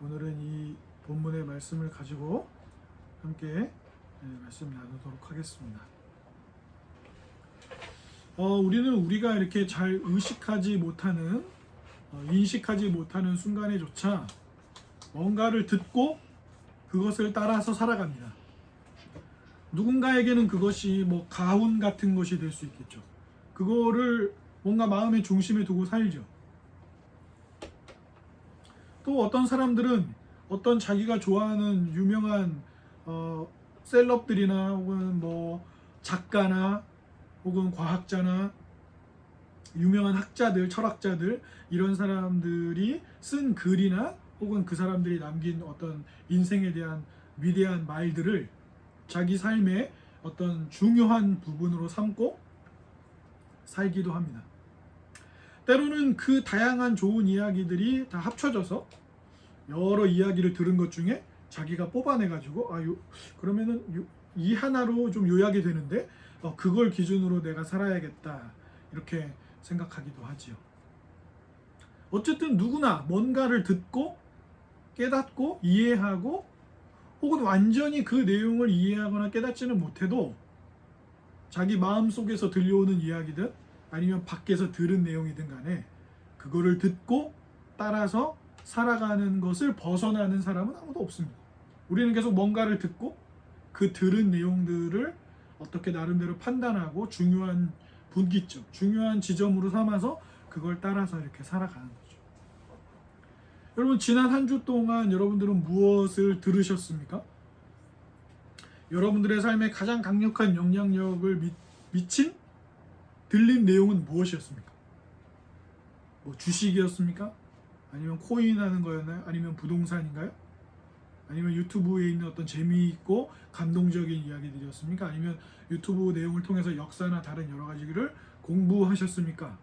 오늘은 이 본문의 말씀을 가지고 함께 말씀 나누도록 하겠습니다. 우리는 우리가 이렇게 잘 의식하지 못하는 인식하지 못하는 순간에조차 뭔가를 듣고 그것을 따라서 살아갑니다. 누군가에게는 그것이 가훈 같은 것이 될 수 있겠죠. 그거를 뭔가 마음의 중심에 두고 살죠. 또 어떤 사람들은 어떤 자기가 좋아하는 유명한 셀럽들이나 혹은 작가나 혹은 과학자나 유명한 학자들, 철학자들 이런 사람들이 쓴 글이나 혹은 그 사람들이 남긴 어떤 인생에 대한 위대한 말들을 자기 삶의 어떤 중요한 부분으로 삼고 살기도 합니다. 때로는 그 다양한 좋은 이야기들이 다 합쳐져서 여러 이야기를 들은 것 중에 자기가 뽑아내가지고 그러면은 이 하나로 좀 요약이 되는데 그걸 기준으로 내가 살아야겠다 이렇게 생각하기도 하지요. 어쨌든 누구나 뭔가를 듣고 깨닫고 이해하고 혹은 완전히 그 내용을 이해하거나 깨닫지는 못해도 자기 마음속에서 들려오는 이야기든 아니면 밖에서 들은 내용이든 간에 그거를 듣고 따라서 살아가는 것을 벗어나는 사람은 아무도 없습니다. 우리는 계속 뭔가를 듣고 그 들은 내용들을 어떻게 나름대로 판단하고 중요한 분기점, 중요한 지점으로 삼아서 그걸 따라서 이렇게 살아가는 거죠. 여러분, 지난 한 주 동안 여러분들은 무엇을 들으셨습니까? 여러분들의 삶에 가장 강력한 영향력을 미친 들린 내용은 무엇이었습니까? 주식이었습니까? 아니면 코인 하는 거였나요? 아니면 부동산인가요? 아니면 유튜브에 있는 어떤 재미있고 감동적인 이야기들이었습니까? 아니면 유튜브 내용을 통해서 역사나 다른 여러 가지를 공부하셨습니까?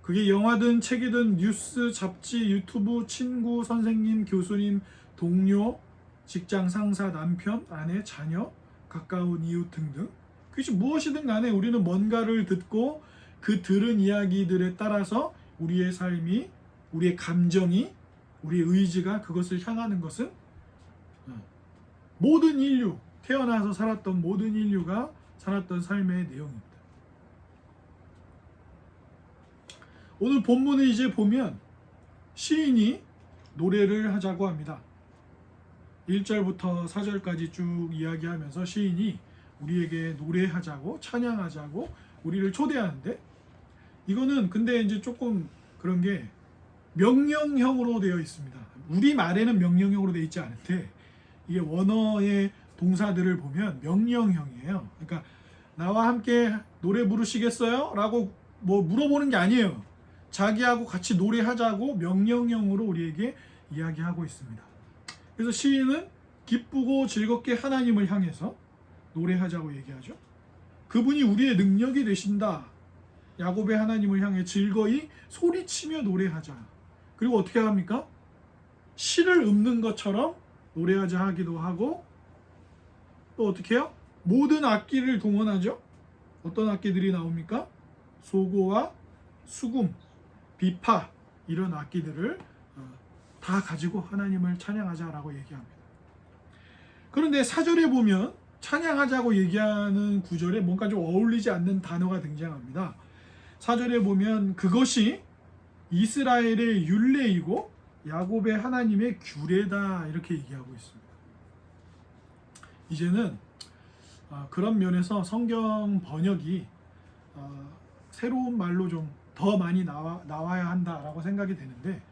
그게 영화든 책이든 뉴스, 잡지, 유튜브, 친구, 선생님, 교수님, 동료, 직장 상사, 남편, 아내, 자녀, 가까운 이웃 등등 그것이 무엇이든 간에 우리는 뭔가를 듣고 그 들은 이야기들에 따라서 우리의 삶이, 우리의 감정이, 우리의 의지가 그것을 향하는 것은 모든 인류, 태어나서 살았던 모든 인류가 살았던 삶의 내용입니다. 오늘 본문을 이제 보면 시인이 노래를 하자고 합니다. 1절부터 4절까지 쭉 이야기하면서 시인이 우리에게 노래하자고 찬양하자고 우리를 초대하는데 이거는 근데 이제 조금 그런 게 명령형으로 되어 있습니다. 우리 말에는 명령형으로 되어 있지 않은데 이게 원어의 동사들을 보면 명령형이에요. 그러니까 나와 함께 노래 부르시겠어요? 라고 물어보는 게 아니에요. 자기하고 같이 노래하자고 명령형으로 우리에게 이야기하고 있습니다. 그래서 시인은 기쁘고 즐겁게 하나님을 향해서 노래하자고 얘기하죠. 그분이 우리의 능력이 되신다. 야곱의 하나님을 향해 즐거이 소리치며 노래하자. 그리고 어떻게 합니까? 시를 읊는 것처럼 노래하자 하기도 하고 또 어떻게 해요? 모든 악기를 동원하죠. 어떤 악기들이 나옵니까? 소고와 수금, 비파 이런 악기들을 다 가지고 하나님을 찬양하자라고 얘기합니다. 그런데 4절에 보면 찬양하자고 얘기하는 구절에 뭔가 좀 어울리지 않는 단어가 등장합니다. 4절에 보면 그것이 이스라엘의 율례이고 야곱의 하나님의 규례다 이렇게 얘기하고 있습니다. 이제는 그런 면에서 성경 번역이 새로운 말로 좀 더 많이 나와야 한다라고 생각이 되는데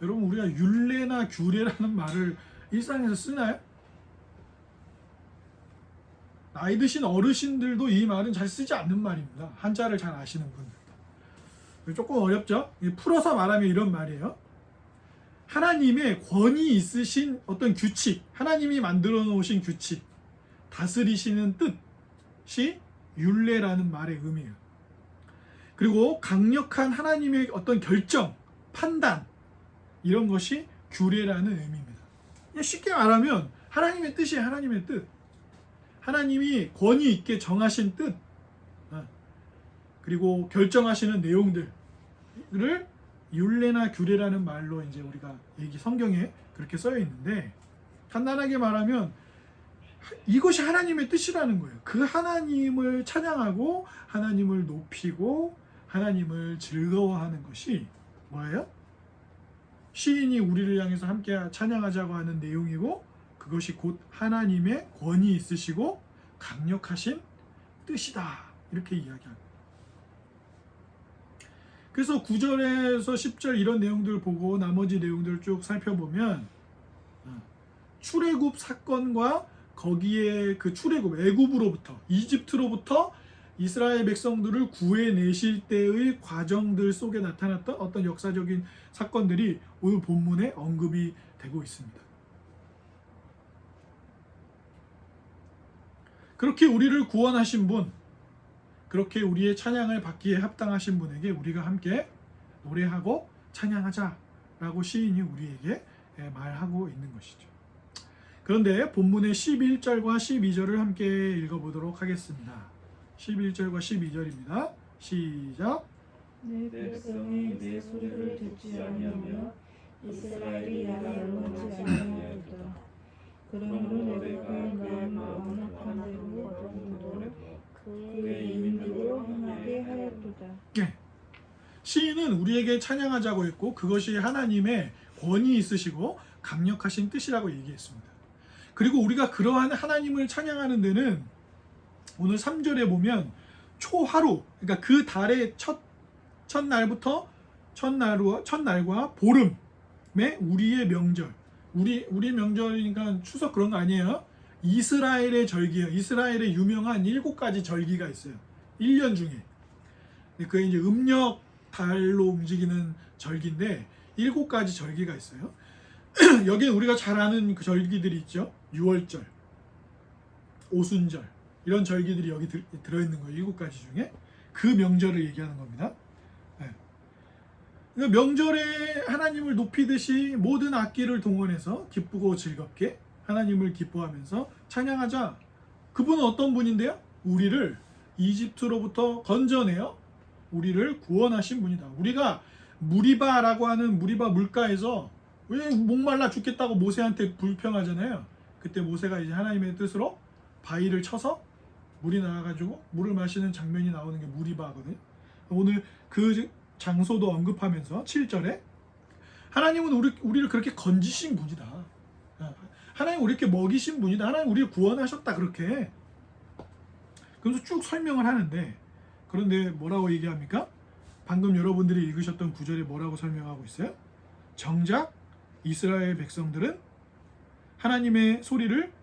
여러분 우리가 율례나 규례라는 말을 일상에서 쓰나요? 나이 드신 어르신들도 이 말은 잘 쓰지 않는 말입니다. 한자를 잘 아시는 분들. 조금 어렵죠? 풀어서 말하면 이런 말이에요. 하나님의 권위 있으신 어떤 규칙, 하나님이 만들어 놓으신 규칙, 다스리시는 뜻이 율례라는 말의 의미예요. 그리고 강력한 하나님의 어떤 결정, 판단 이런 것이 규례라는 의미입니다. 쉽게 말하면 하나님의 뜻이에요. 하나님의 뜻. 하나님이 권위 있게 정하신 뜻 그리고 결정하시는 내용들을 율례나 규례라는 말로 이제 우리가 성경에 그렇게 써여 있는데, 간단하게 말하면 이것이 하나님의 뜻이라는 거예요. 그 하나님을 찬양하고 하나님을 높이고 하나님을 즐거워하는 것이 뭐예요? 시인이 우리를 향해서 함께 찬양하자고 하는 내용이고, 그것이 곧 하나님의 권위 있으시고 강력하신 뜻이다, 이렇게 이야기합니다. 그래서 9절에서 10절 이런 내용들을 보고 나머지 내용들을 쭉 살펴보면, 출애굽 사건과 거기에 그 출애굽, 애굽으로부터, 이집트로부터 이스라엘 백성들을 구해내실 때의 과정들 속에 나타났던 어떤 역사적인 사건들이 오늘 본문에 언급이 되고 있습니다. 그렇게 우리를 구원하신 분, 그렇게 우리의 찬양을 받기에 합당하신 분에게 우리가 함께 노래하고 찬양하자라고 시인이 우리에게 말하고 있는 것이죠. 그런데 본문의 11절과 12절을 함께 읽어보도록 하겠습니다. 11절과 12절입니다. 시작. 내 백성이 내 소리를 듣지 아니하며 이스라엘이 나를 원치 아니하였다. 그러므로 내가 그의 마음을 악한 대로 거두므로 그의 인민으로 행하게 하였도다. 네. 시인은 우리에게 찬양하자고 했고, 그것이 하나님의 권위 있으시고 강력하신 뜻이라고 얘기했습니다. 그리고 우리가 그러한 하나님을 찬양하는 데는 오늘 3절에 보면 초하루, 그러니까 그 달의 첫날부터 첫날과 보름에 우리의 명절, 우리 명절이니까 추석 그런 거 아니에요. 이스라엘의 절기예요. 이스라엘의 유명한 7가지 절기가 있어요. 1년 중에. 그게 이제 음력 달로 움직이는 절기인데 7가지 절기가 있어요. 여기에 우리가 잘 아는 그 절기들이 있죠. 6월절, 오순절, 이런 절기들이 여기 들어있는 거예요. 7가지 중에. 그 명절을 얘기하는 겁니다. 네. 그러니까 명절에 하나님을 높이듯이 모든 악기를 동원해서 기쁘고 즐겁게 하나님을 기뻐하면서 찬양하자. 그분은 어떤 분인데요? 우리를 이집트로부터 건져내어 우리를 구원하신 분이다. 우리가 무리바라고 하는 무리바 물가에서 왜 목말라 죽겠다고 모세한테 불평하잖아요. 그때 모세가 이제 하나님의 뜻으로 바위를 쳐서 물이 나와가지고 물을 마시는 장면이 나오는 게 무리바거든요. 오늘 그 장소도 언급하면서 7절에 하나님은 우리를 그렇게 건지신 분이다. 하나님 우리 이렇게 먹이신 분이다. 하나님 우리를 구원하셨다. 그렇게. 그러면서 쭉 설명을 하는데, 그런데 뭐라고 얘기합니까? 방금 여러분들이 읽으셨던 9절에 뭐라고 설명하고 있어요? 정작 이스라엘 백성들은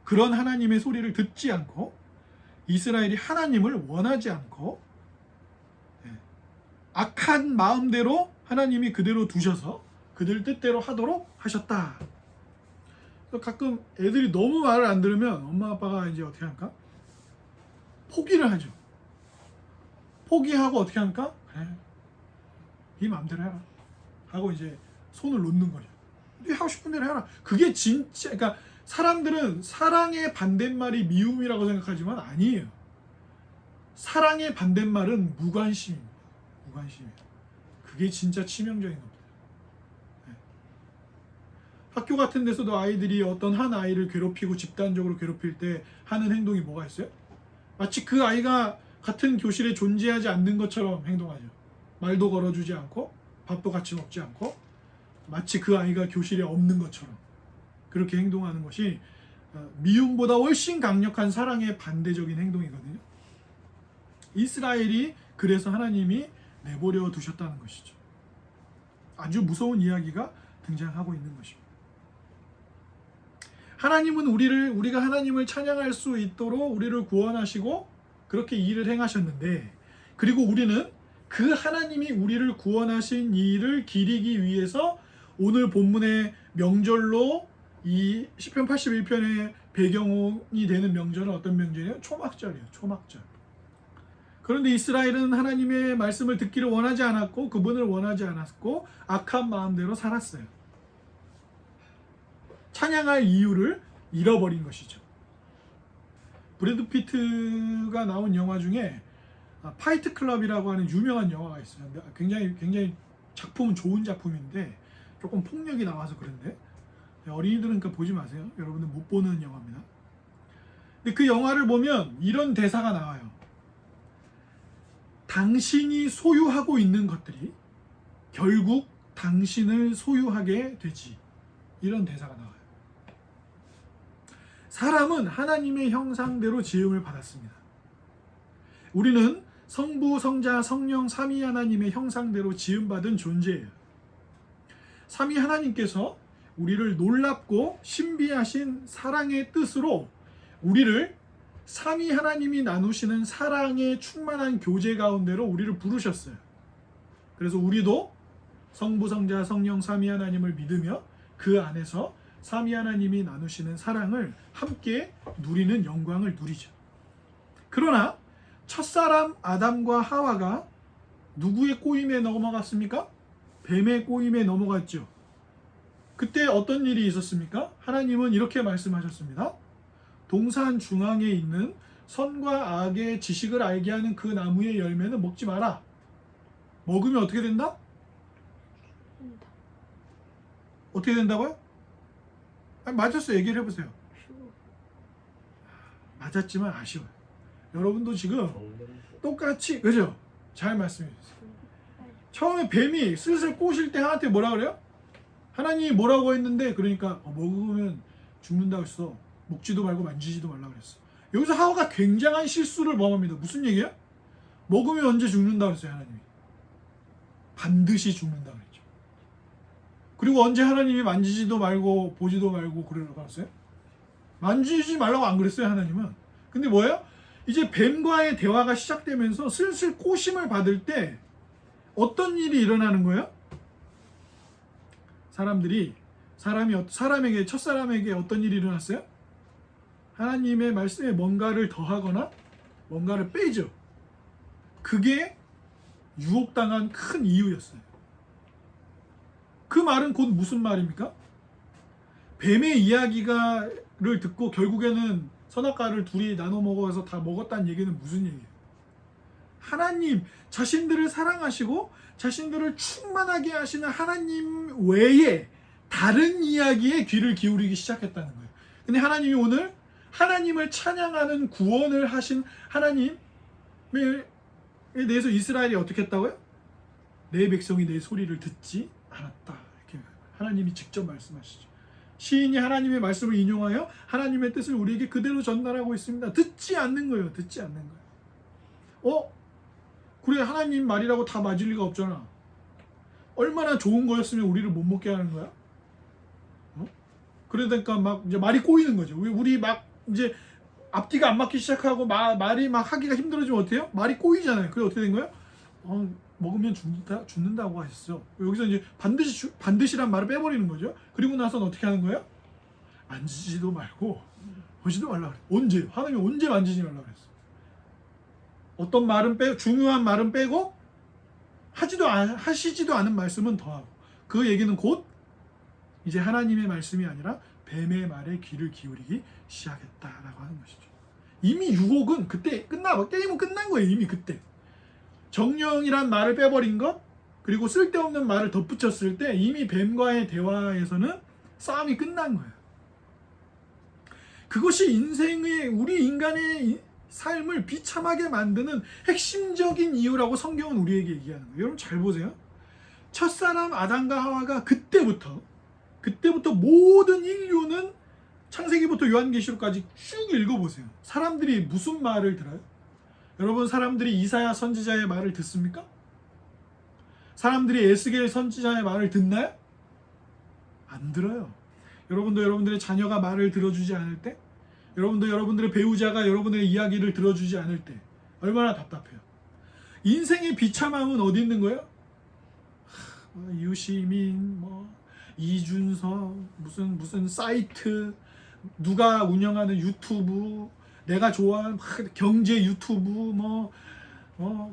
그런 하나님의 소리를 듣지 않고 이스라엘이 하나님을 원하지 않고 악한 마음대로 하나님이 그대로 두셔서 그들 뜻대로 하도록 하셨다. 가끔 애들이 너무 말을 안 들으면 엄마 아빠가 이제 어떻게 할까? 포기를 하죠. 포기하고 어떻게 할까? 그래, 네 마음대로 해라 하고 이제 손을 놓는 거죠. 네 하고 싶은 대로 해라. 그게 진짜, 그러니까 사람들은 사랑의 반대말이 미움이라고 생각하지만 아니에요. 사랑의 반대말은 무관심입니다. 무관심이에요. 그게 진짜 치명적인 겁니다. 학교 같은 데서도 아이들이 어떤 한 아이를 괴롭히고 집단적으로 괴롭힐 때 하는 행동이 뭐가 있어요? 마치 그 아이가 같은 교실에 존재하지 않는 것처럼 행동하죠. 말도 걸어주지 않고 밥도 같이 먹지 않고 마치 그 아이가 교실에 없는 것처럼 그렇게 행동하는 것이 미움보다 훨씬 강력한 사랑의 반대적인 행동이거든요. 이스라엘이 그래서 하나님이 내버려 두셨다는 것이죠. 아주 무서운 이야기가 등장하고 있는 것입니다. 하나님은 우리가 하나님을 찬양할 수 있도록 우리를 구원하시고 그렇게 일을 행하셨는데, 그리고 우리는 그 하나님이 우리를 구원하신 이 일을 기리기 위해서 오늘 본문의 명절로 이 시편 81편의 배경이 되는 명절은 어떤 명절이에요? 초막절이에요. 초막절. 그런데 이스라엘은 하나님의 말씀을 듣기를 원하지 않았고 그분을 원하지 않았고 악한 마음대로 살았어요. 찬양할 이유를 잃어버린 것이죠. 브래드 피트가 나온 영화 중에 파이트 클럽이라고 하는 유명한 영화가 있어요. 굉장히 작품은 좋은 작품인데 조금 폭력이 나와서 그런데 어린이들은 그러니까 보지 마세요. 여러분들 못 보는 영화입니다. 근데 그 영화를 보면 이런 대사가 나와요. 당신이 소유하고 있는 것들이 결국 당신을 소유하게 되지. 이런 대사가 나와요. 사람은 하나님의 형상대로 지음을 받았습니다. 우리는 성부, 성자, 성령, 삼위 하나님의 형상대로 지음받은 존재예요. 삼위 하나님께서 우리를 놀랍고 신비하신 사랑의 뜻으로 우리를 삼위 하나님이 나누시는 사랑의 충만한 교제 가운데로 우리를 부르셨어요. 그래서 우리도 성부, 성자, 성령, 삼위 하나님을 믿으며 그 안에서 삼위 하나님이 나누시는 사랑을 함께 누리는 영광을 누리죠. 그러나 첫사람 아담과 하와가 누구의 꼬임에 넘어갔습니까? 뱀의 꼬임에 넘어갔죠. 그때 어떤 일이 있었습니까? 하나님은 이렇게 말씀하셨습니다. 동산 중앙에 있는 선과 악의 지식을 알게 하는 그 나무의 열매는 먹지 마라. 먹으면 어떻게 된다? 어떻게 된다고요? 아니, 맞았어요. 얘기를 해보세요. 맞았지만 아쉬워요. 여러분도 지금 똑같이 그죠? 잘 말씀해 주세요. 처음에 뱀이 슬슬 꼬실 때 하나한테 뭐라 그래요? 하나님이 뭐라고 했는데 그러니까 먹으면 죽는다고 했어. 먹지도 말고 만지지도 말라고 그랬어. 여기서 하와가 굉장한 실수를 범합니다. 무슨 얘기야? 먹으면 언제 죽는다고 그랬어요. 하나님이. 반드시 죽는다고 그랬죠. 그리고 언제 하나님이 만지지도 말고 보지도 말고 그러라고 했어요? 만지지 말라고 안 그랬어요. 하나님은. 근데 뭐예요? 이제 뱀과의 대화가 시작되면서 슬슬 꼬심을 받을 때 어떤 일이 일어나는 거예요? 사람에게 첫사람에게 어떤 일이 일어났어요? 하나님의 말씀에 뭔가를 더하거나 뭔가를 빼죠. 그게 유혹당한 큰 이유였어요. 그 말은 곧 무슨 말입니까? 뱀의 이야기를 듣고 결국에는 선악과를 둘이 나눠 먹어서 다 먹었다는 얘기는 무슨 얘기예요? 하나님 자신들을 사랑하시고 자신들을 충만하게 하시는 하나님 외에 다른 이야기에 귀를 기울이기 시작했다는 거예요. 근데 하나님이 오늘 하나님을 찬양하는 구원을 하신 하나님에 대해서 이스라엘이 어떻게 했다고요? 내 백성이 내 소리를 듣지 않았다. 이렇게 하나님이 직접 말씀하시죠. 시인이 하나님의 말씀을 인용하여 하나님의 뜻을 우리에게 그대로 전달하고 있습니다. 듣지 않는 거예요. 듣지 않는 거예요. 그래 하나님 말이라고 다 맞을 리가 없잖아. 얼마나 좋은 거였으면 우리를 못 먹게 하는 거야? 그러니까 막 이제 말이 꼬이는 거죠. 우리 막 이제 앞뒤가 안 맞기 시작하고 말이 막 하기가 힘들어지면 어때요? 말이 꼬이잖아요. 그게 어떻게 된 거예요? 먹으면 죽는다고 하셨어. 여기서 이제 반드시란 말을 빼버리는 거죠. 그리고 나서는 어떻게 하는 거예요? 만지지도 말고 보지도 말라 그래. 언제? 하나님이 언제 만지지 말라 그랬어? 어떤 말은 빼고 중요한 말은 빼고 하시지도 않은 말씀은 더하고 그 얘기는 곧 이제 하나님의 말씀이 아니라 뱀의 말에 귀를 기울이기 시작했다라고 하는 것이죠. 이미 유혹은 그때 게임은 끝난 거예요. 이미 그때. 정령이란 말을 빼버린 것 그리고 쓸데없는 말을 덧붙였을 때 이미 뱀과의 대화에서는 싸움이 끝난 거예요. 그것이 우리 인간의 삶을 비참하게 만드는 핵심적인 이유라고 성경은 우리에게 얘기하는 거예요. 여러분 잘 보세요. 첫사람 아담과 하와가 그때부터 모든 인류는 창세기부터 요한계시록까지 쭉 읽어보세요. 사람들이 무슨 말을 들어요? 여러분 사람들이 이사야 선지자의 말을 듣습니까? 사람들이 에스겔 선지자의 말을 듣나요? 안 들어요. 여러분도 여러분들의 자녀가 말을 들어주지 않을 때, 여러분도 여러분들의 배우자가 여러분의 이야기를 들어주지 않을 때 얼마나 답답해요. 인생의 비참함은 어디 있는 거예요? 유시민, 이준석, 무슨 사이트, 누가 운영하는 유튜브, 내가 좋아하는 경제 유튜브,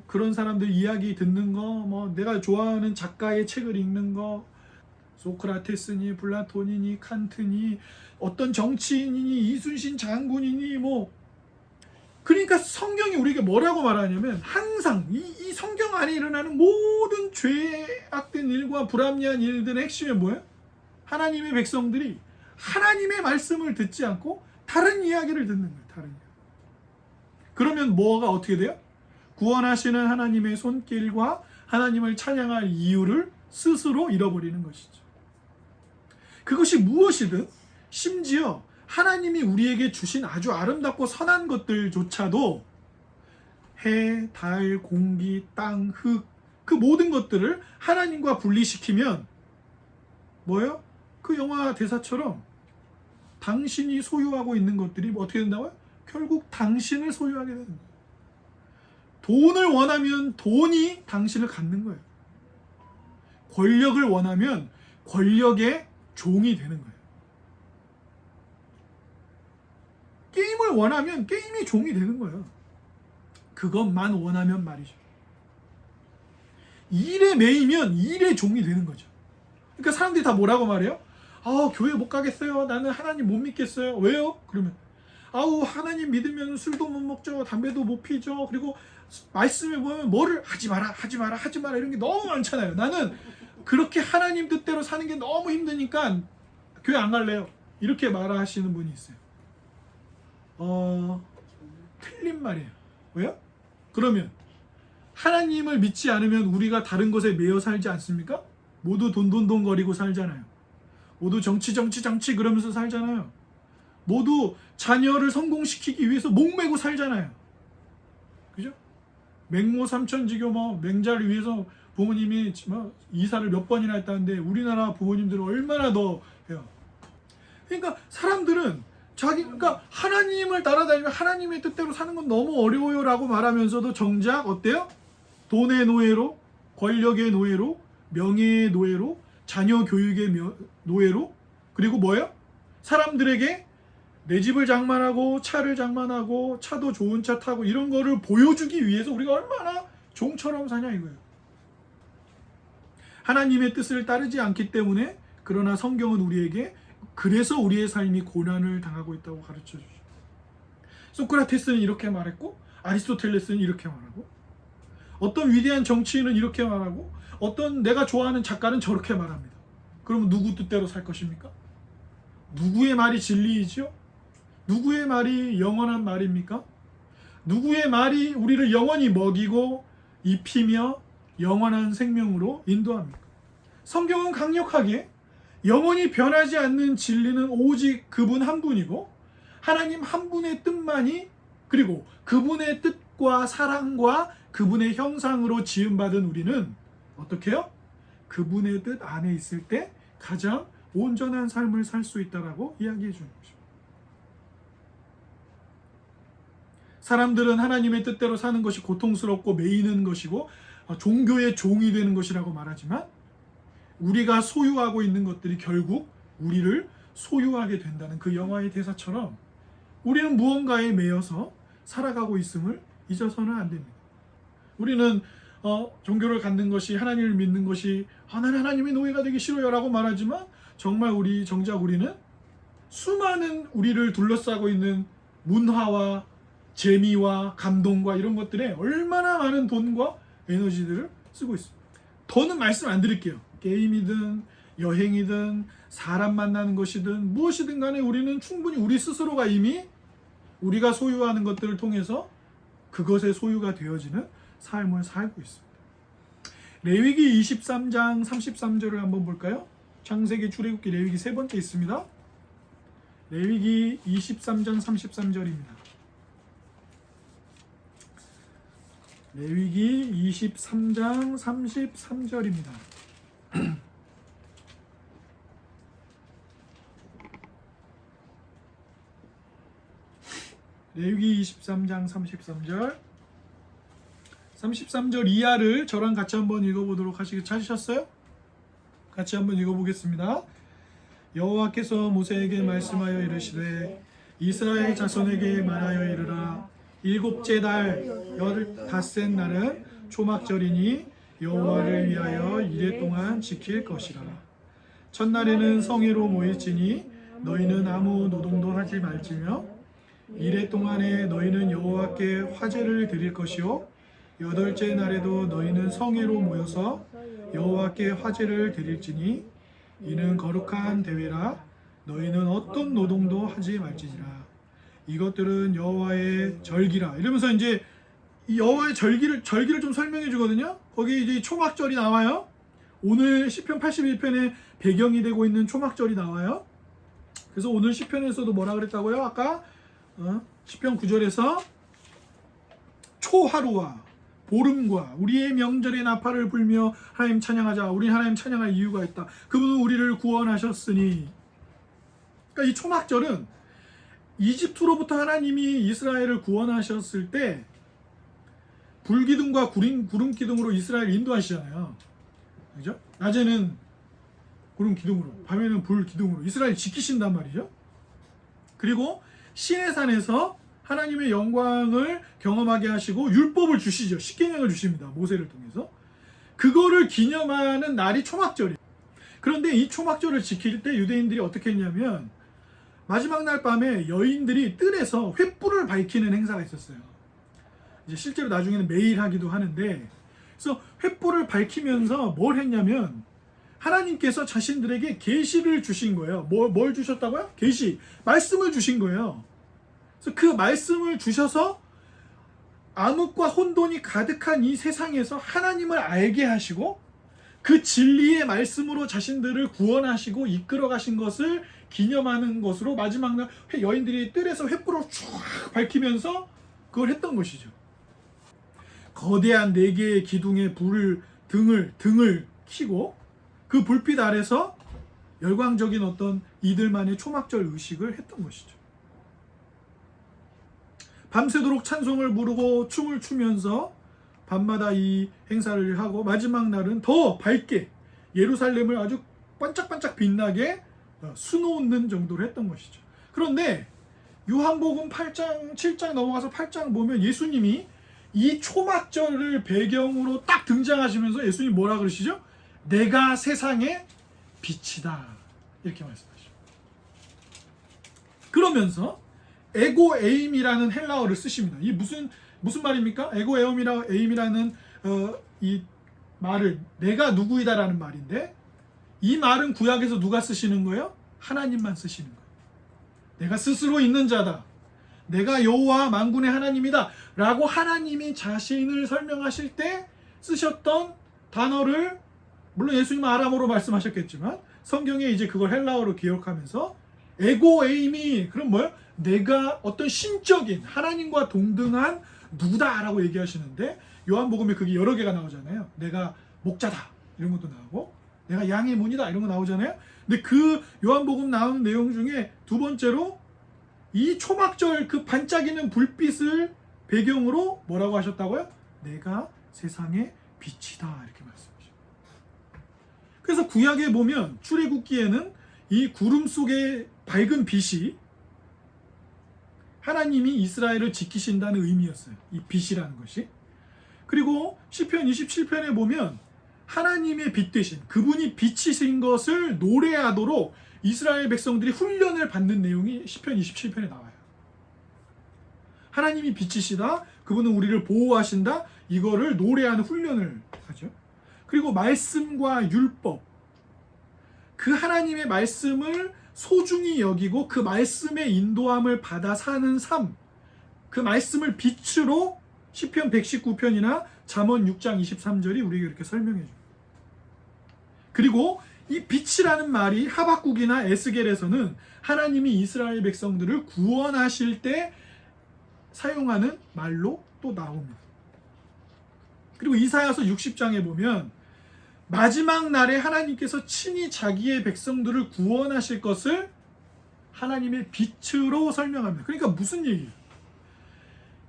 그런 사람들 이야기 듣는 거, 내가 좋아하는 작가의 책을 읽는 거, 소크라테스니, 플라톤이니, 칸트니, 어떤 정치인이니, 이순신 장군이니, 그러니까 성경이 우리에게 뭐라고 말하냐면 항상 이 성경 안에 일어나는 모든 죄악된 일과 불합리한 일들의 핵심이 뭐예요? 하나님의 백성들이 하나님의 말씀을 듣지 않고 다른 이야기를 듣는 거예요. 다른 이야기. 그러면 뭐가 어떻게 돼요? 구원하시는 하나님의 손길과 하나님을 찬양할 이유를 스스로 잃어버리는 것이죠. 그것이 무엇이든 심지어 하나님이 우리에게 주신 아주 아름답고 선한 것들조차도 해, 달, 공기, 땅, 흙, 그 모든 것들을 하나님과 분리시키면 뭐예요? 그 영화 대사처럼 당신이 소유하고 있는 것들이 어떻게 된다고요? 결국 당신을 소유하게 되는 거예요. 돈을 원하면 돈이 당신을 갖는 거예요. 권력을 원하면 권력의 종이 되는 거예요. 게임을 원하면 게임의 종이 되는 거예요. 그것만 원하면 말이죠. 일에 매이면 일의 종이 되는 거죠. 그러니까 사람들이 다 뭐라고 말해요? 교회 못 가겠어요. 나는 하나님 못 믿겠어요. 왜요? 그러면 하나님 믿으면 술도 못 먹죠. 담배도 못 피죠. 그리고 말씀에 보면 뭐를 하지 마라 이런 게 너무 많잖아요. 나는 그렇게 하나님 뜻대로 사는 게 너무 힘드니까 교회 안 갈래요. 이렇게 말하시는 분이 있어요. 틀린 말이에요. 왜요? 그러면 하나님을 믿지 않으면 우리가 다른 것에 매여 살지 않습니까? 모두 돈 거리고 살잖아요. 모두 정치 그러면서 살잖아요. 모두 자녀를 성공시키기 위해서 목매고 살잖아요. 그죠? 맹모 삼천지교 맹자를 위해서 부모님이 이사를 몇 번이나 했다는데 우리나라 부모님들은 얼마나 더 해요. 그러니까 사람들은 그러니까 하나님을 따라다니면 하나님의 뜻대로 사는 건 너무 어려워요라고 말하면서도 정작 어때요? 돈의 노예로, 권력의 노예로, 명예의 노예로, 자녀 교육의 노예로, 그리고 뭐예요? 사람들에게 내 집을 장만하고 차를 장만하고 차도 좋은 차 타고 이런 거를 보여주기 위해서 우리가 얼마나 종처럼 사냐 이거예요. 하나님의 뜻을 따르지 않기 때문에 그러나 성경은 우리에게 그래서 우리의 삶이 고난을 당하고 있다고 가르쳐 주죠. 소크라테스는 이렇게 말했고 아리스토텔레스는 이렇게 말하고 어떤 위대한 정치인은 이렇게 말하고 어떤 내가 좋아하는 작가는 저렇게 말합니다. 그러면 누구 뜻대로 살 것입니까? 누구의 말이 진리이죠? 누구의 말이 영원한 말입니까? 누구의 말이 우리를 영원히 먹이고 입히며 영원한 생명으로 인도합니까? 성경은 강력하게 영원히 변하지 않는 진리는 오직 그분 한 분이고 하나님 한 분의 뜻만이 그리고 그분의 뜻과 사랑과 그분의 형상으로 지음받은 우리는 어떻게 해요? 그분의 뜻 안에 있을 때 가장 온전한 삶을 살 수 있다라고 이야기해 주는 거죠. 사람들은 하나님의 뜻대로 사는 것이 고통스럽고 매이는 것이고 종교의 종이 되는 것이라고 말하지만 우리가 소유하고 있는 것들이 결국 우리를 소유하게 된다는 그 영화의 대사처럼 우리는 무언가에 매여서 살아가고 있음을 잊어서는 안 됩니다. 우리는 종교를 갖는 것이 하나님을 믿는 것이 나는 하나님의 노예가 되기 싫어요 라고 말하지만 정말 정작 우리는 수많은 우리를 둘러싸고 있는 문화와 재미와 감동과 이런 것들에 얼마나 많은 돈과 에너지들을 쓰고 있습니다. 더는 말씀 안 드릴게요. 게임이든 여행이든 사람 만나는 것이든 무엇이든 간에 우리는 충분히 우리 스스로가 이미 우리가 소유하는 것들을 통해서 그것의 소유가 되어지는 삶을 살고 있습니다. 레위기 23장 33절을 한번 볼까요? 창세기, 출애굽기, 레위기 세 번째 있습니다. 레위기 23장 33절입니다. 레위기 23장 33절입니다. 레위기 23장 33절 33절 이하를 저랑 같이 한번 읽어보도록 하시겠어요? 찾으셨어요? 같이 한번 읽어보겠습니다. 여호와께서 모세에게 말씀하여 이르시되 이스라엘 자손에게 말하여 이르라 일곱째 달 15째 날은 초막절이니 여호와를 위하여 이레 동안 지킬 것이라. 첫날에는 성회로 모일지니 너희는 아무 노동도 하지 말지며 이레 동안에 너희는 여호와께 화제를 드릴 것이요 여덟째 날에도 너희는 성회로 모여서 여호와께 화제를 드릴지니 이는 거룩한 대회라. 너희는 어떤 노동도 하지 말지니라. 이것들은 여호와의 절기라. 이러면서 이제 이 여호와의 절기를 좀 설명해 주거든요. 거기 이제 초막절이 나와요. 오늘 시편 81편의 배경이 되고 있는 초막절이 나와요. 그래서 오늘 시편에서도 뭐라 그랬다고요? 아까 시편 9절에서 초하루와 보름과 우리의 명절의 나팔을 불며 하나님 찬양하자. 우리 하나님 찬양할 이유가 있다. 그분은 우리를 구원하셨으니. 그러니까 이 초막절은 이집트로부터 하나님이 이스라엘을 구원하셨을 때 불기둥과 구름기둥으로 이스라엘을 인도하시잖아요. 그죠? 낮에는 구름기둥으로, 밤에는 불기둥으로 이스라엘 지키신단 말이죠. 그리고 시내산에서 하나님의 영광을 경험하게 하시고 율법을 주시죠. 십계명을 주십니다. 모세를 통해서. 그거를 기념하는 날이 초막절이에요. 그런데 이 초막절을 지킬 때 유대인들이 어떻게 했냐면 마지막 날 밤에 여인들이 뜰에서 횃불을 밝히는 행사가 있었어요. 이제 실제로 나중에는 매일 하기도 하는데, 그래서 횃불을 밝히면서 뭘 했냐면 하나님께서 자신들에게 계시를 주신 거예요. 뭘 주셨다고요? 계시, 말씀을 주신 거예요. 그래서 그 말씀을 주셔서 암흑과 혼돈이 가득한 이 세상에서 하나님을 알게 하시고 그 진리의 말씀으로 자신들을 구원하시고 이끌어 가신 것을 기념하는 것으로 마지막 날 여인들이 뜰에서 횃불을 쫙 밝히면서 그걸 했던 것이죠. 거대한 4개의 기둥의 등을 켜고 그 불빛 아래서 열광적인 어떤 이들만의 초막절 의식을 했던 것이죠. 밤새도록 찬송을 부르고 춤을 추면서 밤마다 이 행사를 하고 마지막 날은 더 밝게 예루살렘을 아주 반짝반짝 빛나게 수놓는 정도로 했던 것이죠. 그런데 요한복음 8장, 7장 넘어가서 8장 보면 예수님이 이 초막절을 배경으로 딱 등장하시면서 예수님이 뭐라 그러시죠? 내가 세상의 빛이다. 이렇게 말씀하시죠. 그러면서 에고에임이라는 헬라어를 쓰십니다. 이 무슨 말입니까? 에고에임이라는 이 말을 내가 누구이다라는 말인데 이 말은 구약에서 누가 쓰시는 거예요? 하나님만 쓰시는 거예요. 내가 스스로 있는 자다. 내가 여호와 만군의 하나님이다. 라고 하나님이 자신을 설명하실 때 쓰셨던 단어를 물론 예수님은 아람어로 말씀하셨겠지만 성경에 이제 그걸 헬라어로 기억하면서 에고에임이 그럼 뭐예요? 내가 어떤 신적인 하나님과 동등한 누구다라고 얘기하시는데 요한복음에 그게 여러 개가 나오잖아요. 내가 목자다 이런 것도 나오고 내가 양의 문이다 이런 거 나오잖아요. 근데 그 요한복음 나오는 내용 중에 두 번째로 이 초막절 그 반짝이는 불빛을 배경으로 뭐라고 하셨다고요? 내가 세상의 빛이다 이렇게 말씀하셨어요. 그래서 구약에 보면 출애굽기에는 이 구름 속의 밝은 빛이 하나님이 이스라엘을 지키신다는 의미였어요. 이 빛이라는 것이. 그리고 시편 27편에 보면 하나님의 빛 대신 그분이 빛이신 것을 노래하도록 이스라엘 백성들이 훈련을 받는 내용이 시편 27편에 나와요. 하나님이 빛이시다. 그분은 우리를 보호하신다. 이거를 노래하는 훈련을 하죠. 그리고 말씀과 율법. 그 하나님의 말씀을 소중히 여기고 그 말씀의 인도함을 받아 사는 삶. 그 말씀을 빛으로 시편 119편이나 잠언 6장 23절이 우리에게 이렇게 설명해 줍니다. 그리고 이 빛이라는 말이 하박국이나 에스겔에서는 하나님이 이스라엘 백성들을 구원하실 때 사용하는 말로 또 나옵니다. 그리고 이사야서 60장에 보면 마지막 날에 하나님께서 친히 자기의 백성들을 구원하실 것을 하나님의 빛으로 설명합니다. 그러니까 무슨 얘기예요?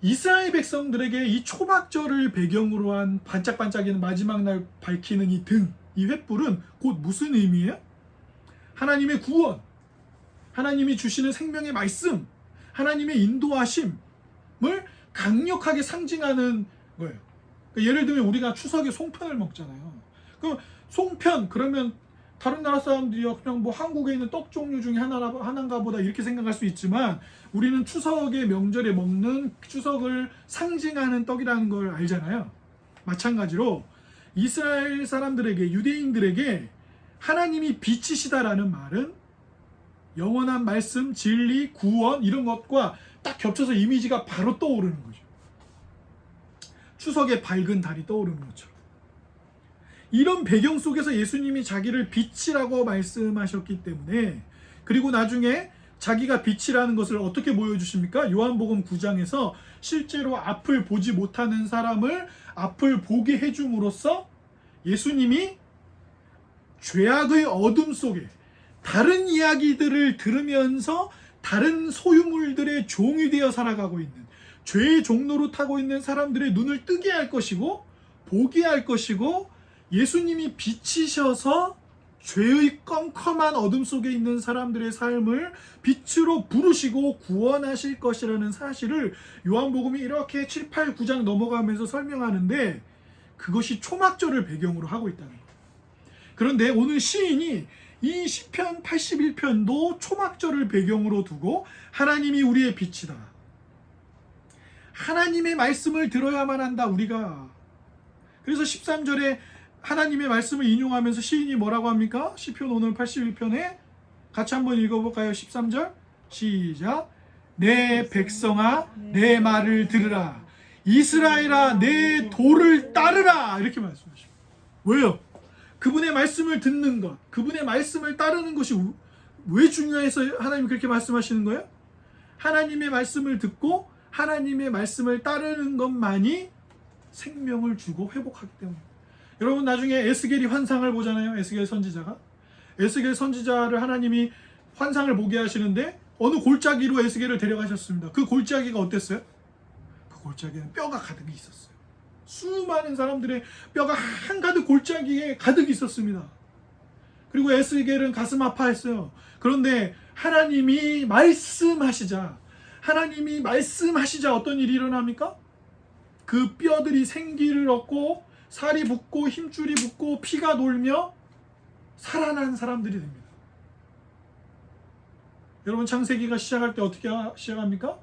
이스라엘 백성들에게 이 초막절을 배경으로 한 반짝반짝이는 마지막 날 밝히는 이 등, 이 횃불은 곧 무슨 의미예요? 하나님의 구원, 하나님이 주시는 생명의 말씀, 하나님의 인도하심을 강력하게 상징하는 거예요. 그러니까 예를 들면 우리가 추석에 송편을 먹잖아요. 그럼 송편 그러면 다른 나라 사람들이요 그냥 뭐 한국에 있는 떡 종류 중에 하나인가 보다 이렇게 생각할 수 있지만 우리는 추석의 명절에 먹는 추석을 상징하는 떡이라는 걸 알잖아요. 마찬가지로 이스라엘 사람들에게, 유대인들에게 하나님이 빛이시다라는 말은 영원한 말씀, 진리, 구원 이런 것과 딱 겹쳐서 이미지가 바로 떠오르는 거죠. 추석의 밝은 달이 떠오르는 것처럼. 이런 배경 속에서 예수님이 자기를 빛이라고 말씀하셨기 때문에, 그리고 나중에 자기가 빛이라는 것을 어떻게 보여주십니까? 요한복음 9장에서 실제로 앞을 보지 못하는 사람을 앞을 보게 해줌으로써 예수님이 죄악의 어둠 속에 다른 이야기들을 들으면서 다른 소유물들의 종이 되어 살아가고 있는, 죄의 종로로 타고 있는 사람들의 눈을 뜨게 할 것이고 보게 할 것이고, 예수님이 빛이셔서 죄의 껌껌한 어둠 속에 있는 사람들의 삶을 빛으로 부르시고 구원하실 것이라는 사실을 요한복음이 이렇게 7, 8, 9장 넘어가면서 설명하는데, 그것이 초막절을 배경으로 하고 있다는 거예요. 그런데 오늘 시인이 이 시편 81편도 초막절을 배경으로 두고 하나님이 우리의 빛이다, 하나님의 말씀을 들어야만 한다 우리가. 그래서 13절에 하나님의 말씀을 인용하면서 시인이 뭐라고 합니까? 시편 오늘 81편에 같이 한번 읽어볼까요? 13절 시작. 내 백성아 내 말을 들으라, 이스라엘아 내 도를 따르라, 이렇게 말씀하십니다. 왜요? 그분의 말씀을 듣는 것, 그분의 말씀을 따르는 것이 왜 중요해서 하나님이 그렇게 말씀하시는 거예요? 하나님의 말씀을 듣고 하나님의 말씀을 따르는 것만이 생명을 주고 회복하기 때문에. 여러분 나중에 에스겔이 환상을 보잖아요. 에스겔 선지자가. 에스겔 선지자를 하나님이 환상을 보게 하시는데 어느 골짜기로 에스겔을 데려가셨습니다. 그 골짜기가 어땠어요? 그 골짜기에는 뼈가 가득 있었어요. 수많은 사람들의 뼈가 한가득 골짜기에 가득 있었습니다. 그리고 에스겔은 가슴 아파했어요. 그런데 하나님이 말씀하시자 어떤 일이 일어납니까? 그 뼈들이 생기를 얻고 살이 붙고 힘줄이 붙고 피가 돌며 살아난 사람들이 됩니다. 여러분 창세기가 시작할 때 어떻게 시작합니까?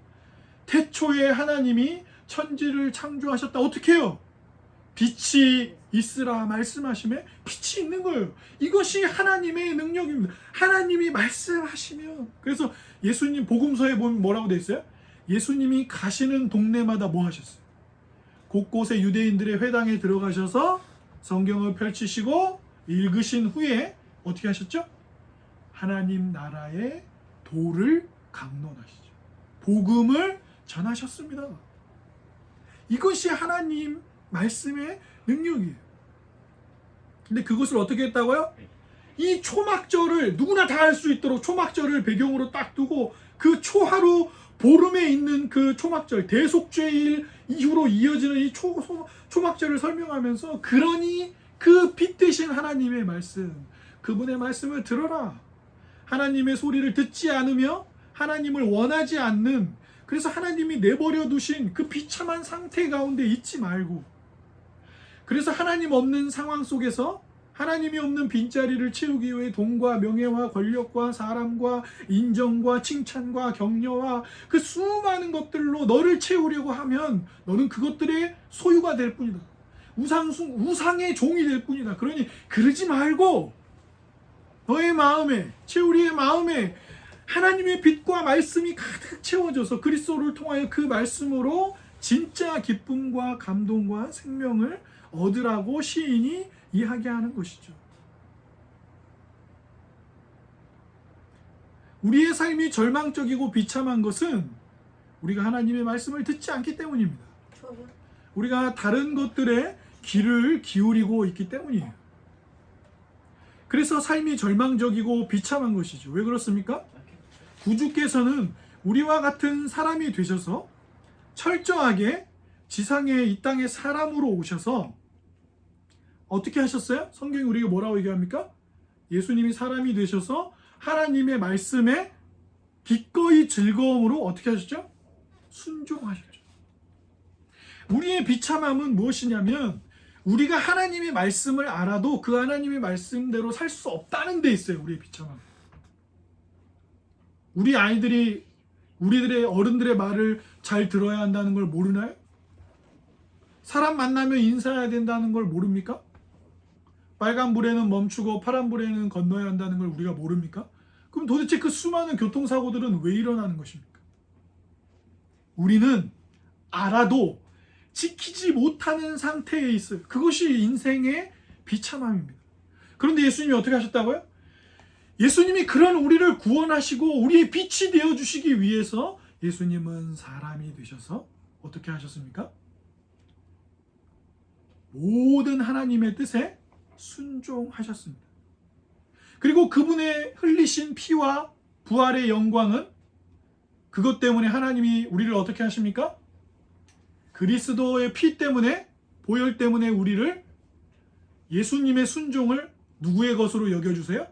태초에 하나님이 천지를 창조하셨다. 어떻게 해요? 빛이 있으라 말씀하심에 빛이 있는 거예요. 이것이 하나님의 능력입니다. 하나님이 말씀하시면. 그래서 예수님 복음서에 보면 뭐라고 돼 있어요? 예수님이 가시는 동네마다 뭐 하셨어요? 곳곳에 유대인들의 회당에 들어가셔서 성경을 펼치시고 읽으신 후에 어떻게 하셨죠? 하나님 나라의 도를 강론하시죠. 복음을 전하셨습니다. 이것이 하나님 말씀의 능력이에요. 근데 그것을 어떻게 했다고요? 이 초막절을 누구나 다 할 수 있도록 초막절을 배경으로 딱 두고 그 초하루 보름에 있는 그 초막절, 대속죄일 이후로 이어지는 이 초막절을 설명하면서, 그러니 그 빛 대신 하나님의 말씀, 그분의 말씀을 들어라. 하나님의 소리를 듣지 않으며 하나님을 원하지 않는, 그래서 하나님이 내버려 두신 그 비참한 상태 가운데 있지 말고, 그래서 하나님 없는 상황 속에서 하나님이 없는 빈자리를 채우기 위해 돈과 명예와 권력과 사람과 인정과 칭찬과 격려와 그 수많은 것들로 너를 채우려고 하면 너는 그것들의 소유가 될 뿐이다. 우상의 종이 될 뿐이다. 그러니 그러지 말고 너의 마음에, 채우리의 마음에 하나님의 빛과 말씀이 가득 채워져서 그리스도를 통하여 그 말씀으로 진짜 기쁨과 감동과 생명을 얻으라고 시인이 이야기하는 것이죠. 우리의 삶이 절망적이고 비참한 것은 우리가 하나님의 말씀을 듣지 않기 때문입니다. 우리가 다른 것들에 귀를 기울이고 있기 때문이에요. 그래서 삶이 절망적이고 비참한 것이죠. 왜 그렇습니까? 구주께서는 우리와 같은 사람이 되셔서 철저하게 지상에 이 땅에 사람으로 오셔서 어떻게 하셨어요? 성경이 우리가 뭐라고 얘기합니까? 예수님이 사람이 되셔서 하나님의 말씀에 기꺼이 즐거움으로 어떻게 하셨죠? 순종하셨죠. 우리의 비참함은 무엇이냐면 우리가 하나님의 말씀을 알아도 그 하나님의 말씀대로 살 수 없다는 데 있어요. 우리의 비참함. 우리 아이들이 우리들의 어른들의 말을 잘 들어야 한다는 걸 모르나요? 사람 만나면 인사해야 된다는 걸 모릅니까? 빨간불에는 멈추고 파란불에는 건너야 한다는 걸 우리가 모릅니까? 그럼 도대체 그 수많은 교통사고들은 왜 일어나는 것입니까? 우리는 알아도 지키지 못하는 상태에 있어요. 그것이 인생의 비참함입니다. 그런데 예수님이 어떻게 하셨다고요? 예수님이 그런 우리를 구원하시고 우리의 빛이 되어주시기 위해서 예수님은 사람이 되셔서 어떻게 하셨습니까? 모든 하나님의 뜻에 순종하셨습니다. 그리고 그분의 흘리신 피와 부활의 영광은 그것 때문에 하나님이 우리를 어떻게 하십니까? 그리스도의 피 때문에, 보혈 때문에 우리를, 예수님의 순종을 누구의 것으로 여겨주세요?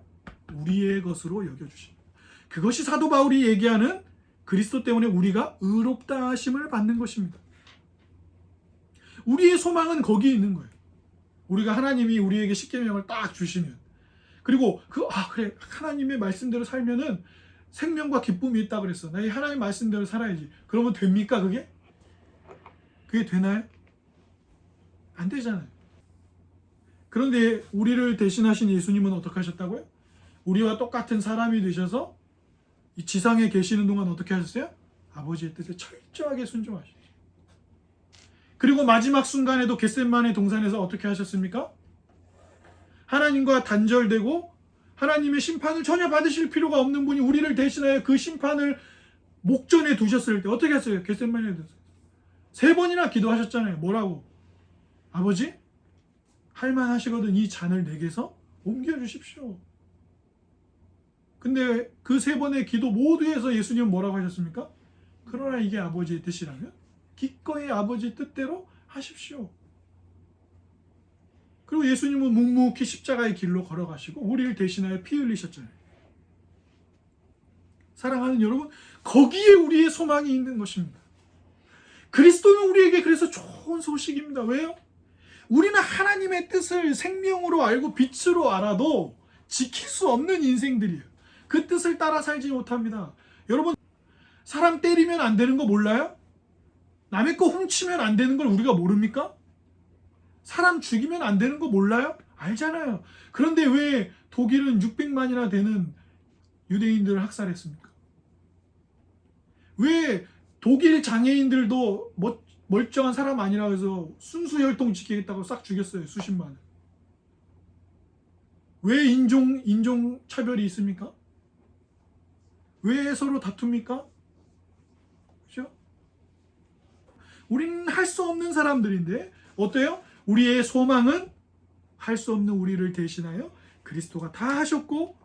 우리의 것으로 여겨주십니다. 그것이 사도 바울이 얘기하는 그리스도 때문에 우리가 의롭다 하심을 받는 것입니다. 우리의 소망은 거기에 있는 거예요. 우리가 하나님이 우리에게 십계명을 딱 주시면, 그리고 그래, 하나님의 말씀대로 살면은 생명과 기쁨이 있다 그랬어. 나 이 하나님 말씀대로 살아야지. 그러면 됩니까 그게? 그게 되나요? 안 되잖아요. 그런데 우리를 대신하신 예수님은 어떻게 하셨다고요? 우리와 똑같은 사람이 되셔서 이 지상에 계시는 동안 어떻게 하셨어요? 아버지의 뜻에 철저하게 순종하셨어요. 그리고 마지막 순간에도 겟세마네 동산에서 어떻게 하셨습니까? 하나님과 단절되고 하나님의 심판을 전혀 받으실 필요가 없는 분이 우리를 대신하여 그 심판을 목전에 두셨을 때 어떻게 했어요? 겟세마네에 3번이나 기도하셨잖아요. 뭐라고? 아버지, 할만하시거든 이 잔을 내게서 옮겨주십시오. 근데 그 3번의 기도 모두에서 예수님은 뭐라고 하셨습니까? 그러나 이게 아버지의 뜻이라면 기꺼이 아버지의 뜻대로 하십시오. 그리고 예수님은 묵묵히 십자가의 길로 걸어가시고 우리를 대신하여 피 흘리셨잖아요. 사랑하는 여러분, 거기에 우리의 소망이 있는 것입니다. 그리스도는 우리에게 그래서 좋은 소식입니다. 왜요? 우리는 하나님의 뜻을 생명으로 알고 빛으로 알아도 지킬 수 없는 인생들이에요. 그 뜻을 따라 살지 못합니다. 여러분, 사람 때리면 안 되는 거 몰라요? 남의 거 훔치면 안 되는 걸 우리가 모릅니까? 사람 죽이면 안 되는 거 몰라요? 알잖아요. 그런데 왜 독일은 600만이나 되는 유대인들을 학살했습니까? 왜 독일 장애인들도 멀쩡한 사람 아니라고 해서 순수혈통 지키겠다고 싹 죽였어요. 수십만을. 왜 인종 차별이 있습니까? 왜 서로 다툽니까? 그렇죠? 우리는 할 수 없는 사람들인데 어때요? 우리의 소망은 할 수 없는 우리를 대신하여 그리스도가 다 하셨고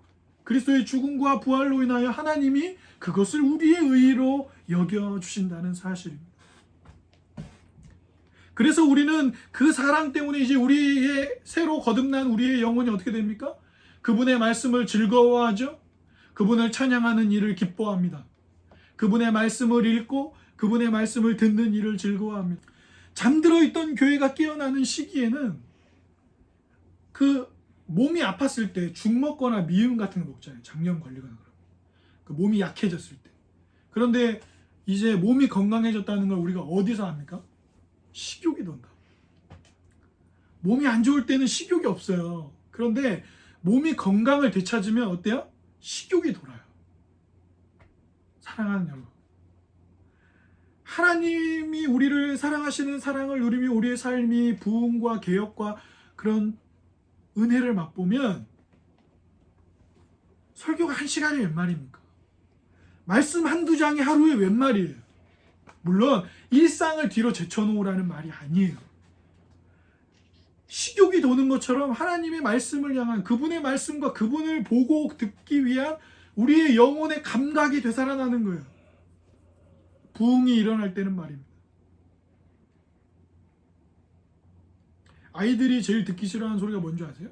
그리스도의 죽음과 부활로 인하여 하나님이 그것을 우리의 의로 여겨주신다는 사실입니다. 그래서 우리는 그 사랑 때문에 이제 우리의 새로 거듭난 우리의 영혼이 어떻게 됩니까? 그분의 말씀을 즐거워하죠. 그분을 찬양하는 일을 기뻐합니다. 그분의 말씀을 읽고 그분의 말씀을 듣는 일을 즐거워합니다. 잠들어 있던 교회가 깨어나는 시기에는 그 몸이 아팠을 때 죽 먹거나 미음 같은 거 먹잖아요. 장염 걸리거나 그러면. 그 몸이 약해졌을 때. 그런데 이제 몸이 건강해졌다는 걸 우리가 어디서 압니까? 식욕이 돈다. 몸이 안 좋을 때는 식욕이 없어요. 그런데 몸이 건강을 되찾으면 어때요? 식욕이 돌아요. 사랑하는 여러분, 하나님이 우리를 사랑하시는 사랑을 누리며 우리의 삶이 부흥과 개혁과 그런 은혜를 맛보면 설교가 1시간이 웬 말입니까? 말씀 한두 장이 하루에 웬 말이에요? 물론 일상을 뒤로 제쳐놓으라는 말이 아니에요. 식욕이 도는 것처럼 하나님의 말씀을 향한 그분의 말씀과 그분을 보고 듣기 위한 우리의 영혼의 감각이 되살아나는 거예요. 부흥이 일어날 때는 말입니다. 아이들이 제일 듣기 싫어하는 소리가 뭔지 아세요?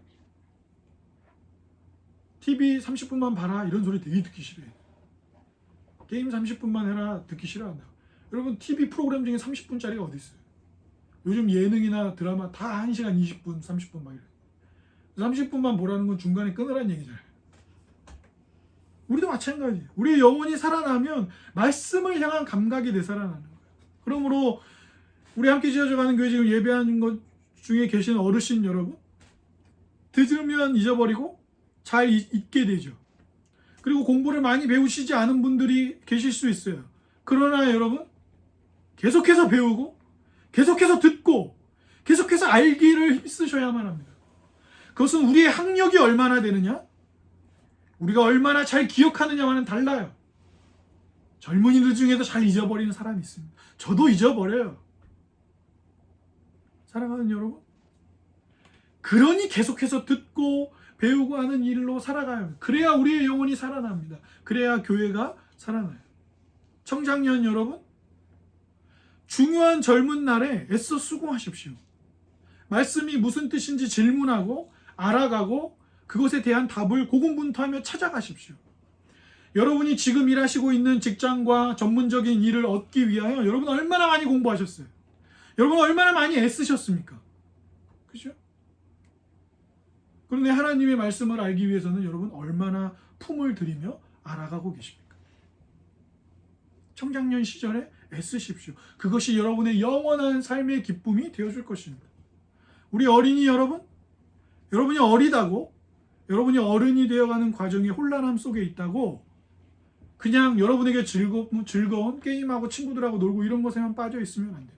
TV 30분만 봐라 이런 소리 되게 듣기 싫어해. 게임 30분만 해라 듣기 싫어한다. 여러분 TV 프로그램 중에 30분짜리가 어디 있어요? 요즘 예능이나 드라마 다 1시간 20분, 30분 막 이래. 30분만 보라는 건 중간에 끊으라는 얘기잖아요. 우리도 마찬가지. 우리의 영혼이 살아나면 말씀을 향한 감각이 되살아나는 거예요. 그러므로 우리 함께 지어져가는 교회 지금 예배하는 것 중에 계신 어르신 여러분, 들으면 잊어버리고 잘 잊게 되죠. 그리고 공부를 많이 배우시지 않은 분들이 계실 수 있어요. 그러나 여러분, 계속해서 배우고 계속해서 듣고 계속해서 알기를 힘쓰셔야만 합니다. 그것은 우리의 학력이 얼마나 되느냐, 우리가 얼마나 잘 기억하느냐와는 달라요. 젊은이들 중에도 잘 잊어버리는 사람이 있습니다. 저도 잊어버려요. 사랑하는 여러분, 그러니 계속해서 듣고 배우고 하는 일로 살아가요. 그래야 우리의 영혼이 살아납니다. 그래야 교회가 살아나요. 청장년 여러분, 중요한 젊은 날에 애써 수고하십시오. 말씀이 무슨 뜻인지 질문하고 알아가고 그것에 대한 답을 고군분투하며 찾아가십시오. 여러분이 지금 일하시고 있는 직장과 전문적인 일을 얻기 위하여 여러분 얼마나 많이 공부하셨어요? 여러분 얼마나 많이 애쓰셨습니까? 그죠? 그런데 하나님의 말씀을 알기 위해서는 여러분 얼마나 품을 들이며 알아가고 계십니까? 청장년 시절에 애쓰십시오. 그것이 여러분의 영원한 삶의 기쁨이 되어줄 것입니다. 우리 어린이 여러분, 여러분이 어리다고, 여러분이 어른이 되어가는 과정의 혼란함 속에 있다고 그냥 여러분에게 즐거운 게임하고 친구들하고 놀고 이런 것에만 빠져 있으면 안 됩니다.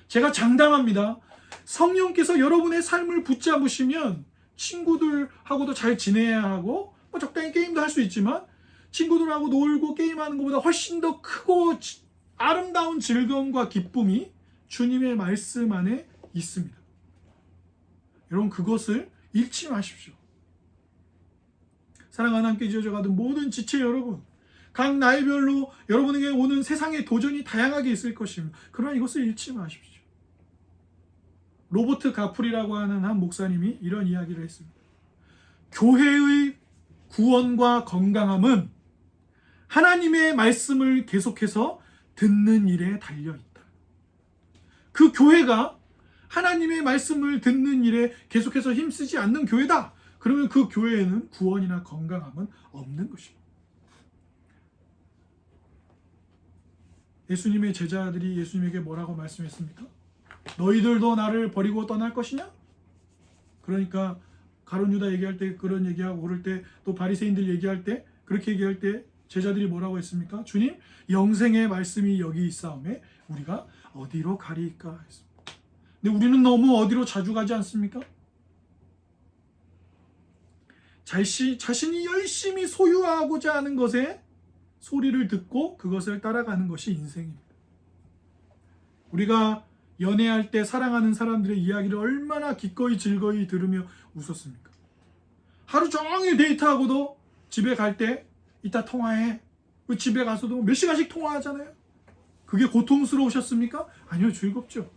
제가 장담합니다. 성령께서 여러분의 삶을 붙잡으시면 친구들하고도 잘 지내야 하고 뭐 적당히 게임도 할 수 있지만 친구들하고 놀고 게임하는 것보다 훨씬 더 크고 아름다운 즐거움과 기쁨이 주님의 말씀 안에 있습니다. 여러분 그것을 잃지 마십시오. 사랑하는 함께 지어져가던 모든 지체 여러분, 각 나이별로 여러분에게 오는 세상의 도전이 다양하게 있을 것입니다. 그러나 이것을 잃지 마십시오. 로버트 가프리라고 하는 한 목사님이 이런 이야기를 했습니다. 교회의 구원과 건강함은 하나님의 말씀을 계속해서 듣는 일에 달려있다. 그 교회가 하나님의 말씀을 듣는 일에 계속해서 힘쓰지 않는 교회다. 그러면 그 교회에는 구원이나 건강함은 없는 것입니다. 예수님의 제자들이 예수님에게 뭐라고 말씀했습니까? 너희들도 나를 버리고 떠날 것이냐? 그러니까 가룟 유다 얘기할 때 그런 얘기하고 그럴 때 또 바리새인들 얘기할 때 그렇게 얘기할 때 제자들이 뭐라고 했습니까? 주님, 영생의 말씀이 여기 있사오매 우리가 어디로 가리이까 했습니다. 근데 우리는 너무 어디로 자주 가지 않습니까? 자신이 열심히 소유하고자 하는 것에 소리를 듣고 그것을 따라가는 것이 인생입니다. 우리가 연애할 때 사랑하는 사람들의 이야기를 얼마나 기꺼이 즐거이 들으며 웃었습니까? 하루 종일 데이트하고도 집에 갈 때 이따 통화해. 집에 가서도 몇 시간씩 통화하잖아요. 그게 고통스러우셨습니까? 아니요, 즐겁죠.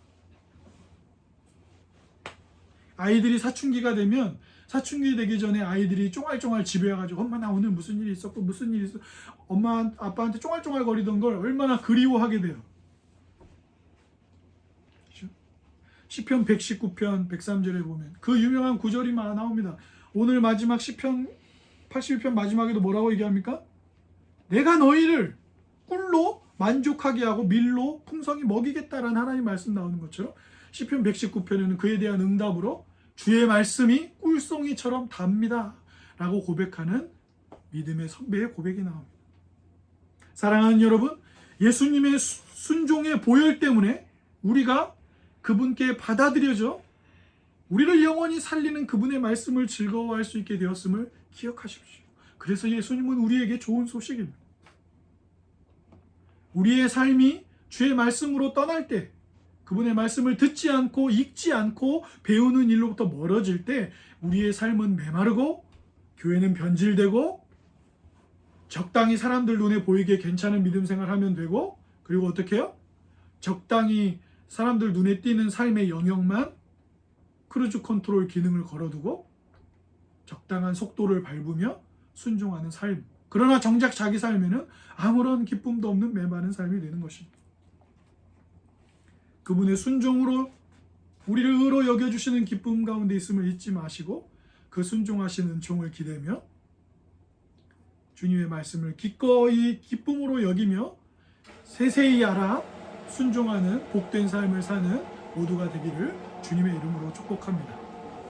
아이들이 사춘기가 되면 사춘기 되기 전에 아이들이 쫑알쫑알 집에 와가지고 엄마 나 오늘 무슨 일이 있었고 무슨 일이 있어 엄마 아빠한테 쫑알쫑알 거리던 걸 얼마나 그리워하게 돼요. 그렇죠? 시편 119편 103절에 보면 그 유명한 구절이 나옵니다. 오늘 마지막 시편 81편 마지막에도 뭐라고 얘기합니까? 내가 너희를 꿀로 만족하게 하고 밀로 풍성히 먹이겠다라는 하나님 말씀 나오는 것처럼 시편 119편에는 그에 대한 응답으로 주의 말씀이 꿀송이처럼 답니다 라고 고백하는 믿음의 선배의 고백이 나옵니다. 사랑하는 여러분, 예수님의 순종의 보혈 때문에 우리가 그분께 받아들여져 우리를 영원히 살리는 그분의 말씀을 즐거워할 수 있게 되었음을 기억하십시오. 그래서 예수님은 우리에게 좋은 소식입니다. 우리의 삶이 주의 말씀으로 떠날 때 그분의 말씀을 듣지 않고 읽지 않고 배우는 일로부터 멀어질 때 우리의 삶은 메마르고 교회는 변질되고 적당히 사람들 눈에 보이게 괜찮은 믿음 생활하면 되고 그리고 어떻게 해요? 적당히 사람들 눈에 띄는 삶의 영역만 크루즈 컨트롤 기능을 걸어두고 적당한 속도를 밟으며 순종하는 삶. 그러나 정작 자기 삶에는 아무런 기쁨도 없는 메마른 삶이 되는 것입니다. 그분의 순종으로 우리를 의로 여겨주시는 기쁨 가운데 있음을 잊지 마시고 그 순종하시는 종을 기대며 주님의 말씀을 기꺼이 기쁨으로 여기며 세세히 알아 순종하는 복된 삶을 사는 모두가 되기를 주님의 이름으로 축복합니다.